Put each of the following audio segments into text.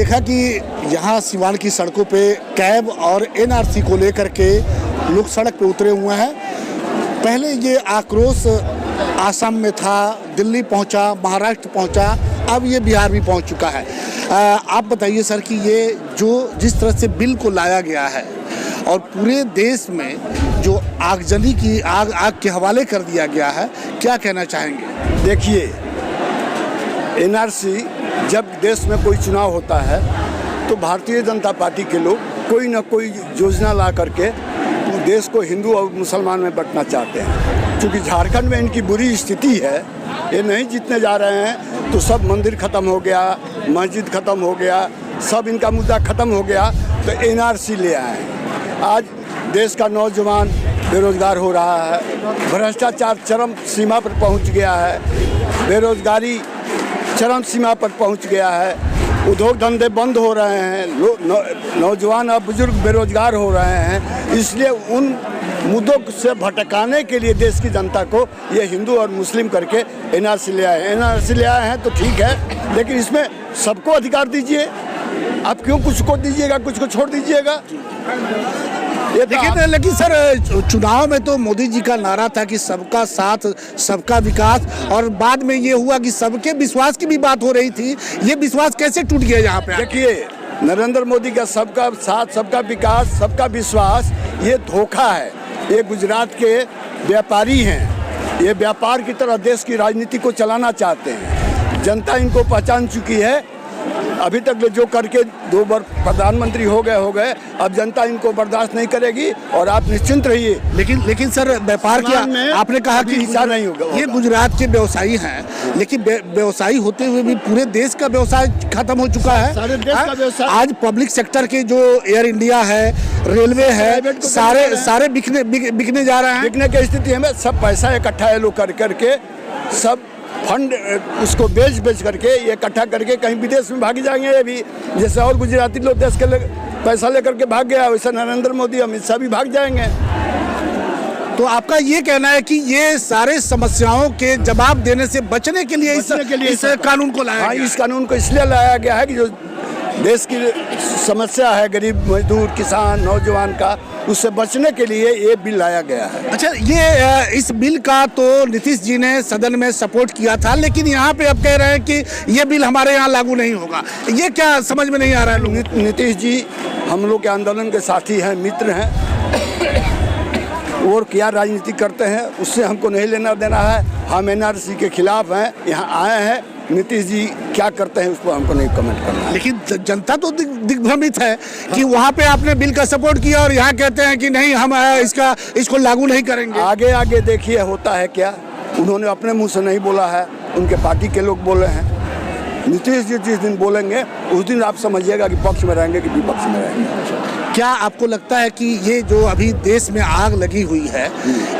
देखा कि यहाँ सिवान की सड़कों पे कैब और एनआरसी को लेकर के लोग सड़क पे उतरे हुए हैं। पहले ये आक्रोश आसाम में था, दिल्ली पहुंचा, महाराष्ट्र पहुंचा, अब ये बिहार भी पहुंच चुका है। आप बताइए सर कि ये जो जिस तरह से बिल को लाया गया है और पूरे देश में जो आगजनी की आग के हवाले कर दिया गया है, क्या कहना चाहेंगे? देखिए, एनआरसी जब देश में कोई चुनाव होता है तो भारतीय जनता पार्टी के लोग कोई ना कोई योजना ला करके देश को हिंदू और मुसलमान में बांटना चाहते हैं। क्योंकि झारखंड में इनकी बुरी स्थिति है, ये नहीं जीतने जा रहे हैं तो सब मंदिर ख़त्म हो गया, मस्जिद ख़त्म हो गया, सब इनका मुद्दा ख़त्म हो गया तो एनआरसी ले आए। आज देश का नौजवान बेरोजगार हो रहा है, भ्रष्टाचार चरम सीमा पर पहुंच गया है, बेरोजगारी चरम सीमा पर पहुंच गया है, उद्योग धंधे बंद हो रहे हैं, नौजवान और बुजुर्ग बेरोजगार हो रहे हैं। इसलिए उन मुद्दों से भटकाने के लिए देश की जनता को ये हिंदू और मुस्लिम करके एनआरसी ले आए। एनआरसी ले आए हैं तो ठीक है, लेकिन इसमें सबको अधिकार दीजिए। आप क्यों कुछ को दीजिएगा, कुछ को छोड़ दीजिएगा? ये देखिए, लेकिन सर चुनाव में तो मोदी जी का नारा था कि सबका साथ सबका विकास, और बाद में ये हुआ कि सबके विश्वास की भी बात हो रही थी। ये विश्वास कैसे टूट गया यहाँ पे? देखिए, नरेंद्र मोदी का सबका साथ सबका विकास सबका विश्वास ये धोखा है। ये गुजरात के व्यापारी हैं, ये व्यापार की तरह देश की राजनीति को चलाना चाहते हैं। जनता इनको पहचान चुकी है। अभी तक जो करके 2 बार प्रधानमंत्री हो गए, अब जनता इनको बर्दाश्त नहीं करेगी और आप निश्चिंत रहिए। लेकिन सर व्यापार की आपने कहा कि हिस्सा नहीं होगा। ये गुजरात के व्यवसायी हैं, लेकिन व्यवसायी होते हुए भी पूरे देश का व्यवसाय खत्म हो चुका है। सारे देश का व्यवसाय आज पब्लिक सेक्टर के जो एयर इंडिया है, रेलवे है, सारे बिकने जा रहे हैं। बिकने की स्थिति में सब पैसा इकट्ठा है लोग करके सब फंड उसको बेच करके ये इकट्ठा करके कहीं विदेश में भाग जाएंगे। ये भी जैसे और गुजराती लोग देश के पैसा लेकर के भाग गया, वैसे नरेंद्र मोदी अमित शाह भी भाग जाएंगे। तो आपका ये कहना है कि ये सारे समस्याओं के जवाब देने से बचने के लिए इस कानून को लाया गया? इस कानून को इसलिए लाया गया है कि जो देश की समस्या है, गरीब मजदूर किसान नौजवान का, उससे बचने के लिए ये बिल लाया गया है। अच्छा, ये इस बिल का तो नीतीश जी ने सदन में सपोर्ट किया था, लेकिन यहाँ पे अब कह रहे हैं कि ये बिल हमारे यहाँ लागू नहीं होगा। ये क्या समझ में नहीं आ रहा है? नीतीश जी हम लोग के आंदोलन के साथी हैं, मित्र हैं, और क्या राजनीति करते हैं उससे हमको नहीं लेना देना है। हम एनआरसी के खिलाफ हैं, यहाँ आए हैं। नीतीश जी क्या करते हैं उस पर हमको नहीं कमेंट करना है। लेकिन जनता तो दिग्भ्रमित है कि वहाँ पे आपने बिल का सपोर्ट किया और यहाँ कहते हैं कि नहीं, हम इसको लागू नहीं करेंगे। आगे देखिए होता है क्या। उन्होंने अपने मुंह से नहीं बोला है, उनके पार्टी के लोग बोले हैं। नीतीश जी जिस दिन बोलेंगे उस दिन आप समझिएगा कि पक्ष में रहेंगे कि विपक्ष में रहेंगे। क्या आपको लगता है कि ये जो अभी देश में आग लगी हुई है,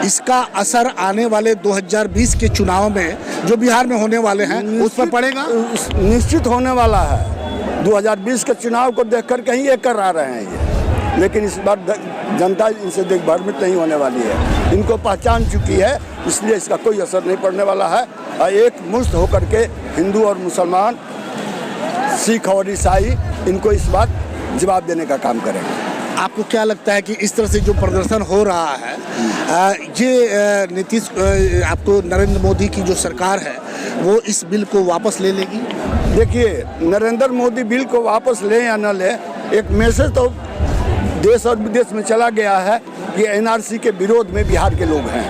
इसका असर आने वाले 2020 के चुनाव में जो बिहार में होने वाले हैं उस पर पड़ेगा? निश्चित होने वाला है। 2020 के चुनाव को देखकर कहीं ये कर रहे हैं ये, लेकिन इस बार जनता इनसे भ्रमित नहीं होने वाली है। इनको पहचान चुकी है, इसलिए इसका कोई असर नहीं पड़ने वाला है। एक मुश्त होकर के हिंदू और मुसलमान, सिख और ईसाई इनको इस बात जवाब देने का काम करेंगे। आपको क्या लगता है कि इस तरह से जो प्रदर्शन हो रहा है, ये नीतीश आपको नरेंद्र मोदी की जो सरकार है वो इस बिल को वापस ले लेगी? देखिए, नरेंद्र मोदी बिल को वापस ले या न ले, एक मैसेज तो देश और विदेश में चला गया है कि एनआरसी के विरोध में बिहार के लोग हैं,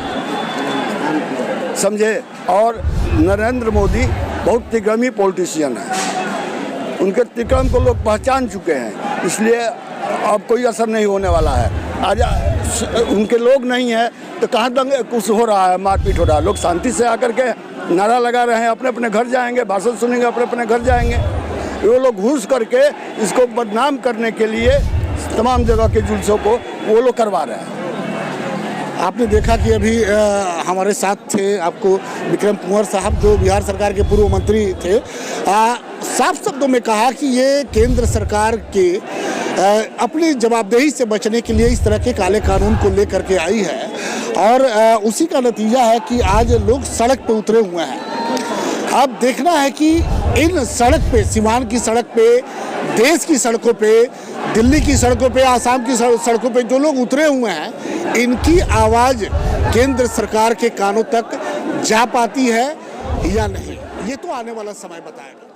समझे। और नरेंद्र मोदी बहुत तिक्रमी पॉलिटिशियन है, उनके तिक्रम को लोग पहचान चुके हैं, इसलिए अब कोई असर नहीं होने वाला है। आज उनके लोग नहीं है तो कहाँ दंगे कुछ हो रहा है, मारपीट हो रहा है। लोग शांति से आकर के नारा लगा रहे हैं, अपने अपने घर जाएंगे, भाषण सुनेंगे, अपने अपने घर जाएंगे। वो लोग घूस करके इसको बदनाम करने के लिए तमाम जगह के जुलूसों को वो लोग करवा रहे हैं। आपने देखा कि अभी हमारे साथ थे आपको विक्रम कुंवर साहब, जो बिहार सरकार के पूर्व मंत्री थे। साफ शब्दों में कहा कि ये केंद्र सरकार के अपनी जवाबदेही से बचने के लिए इस तरह के काले कानून को लेकर के आई है, और उसी का नतीजा है कि आज लोग सड़क पर उतरे हुए हैं। अब देखना है कि इन सड़क पे, सीवान की सड़क पे, देश की सड़कों पे, दिल्ली की सड़कों पे, आसाम की सड़कों पे जो लोग उतरे हुए हैं, इनकी आवाज़ केंद्र सरकार के कानों तक जा पाती है या नहीं, ये तो आने वाला समय बताएगा।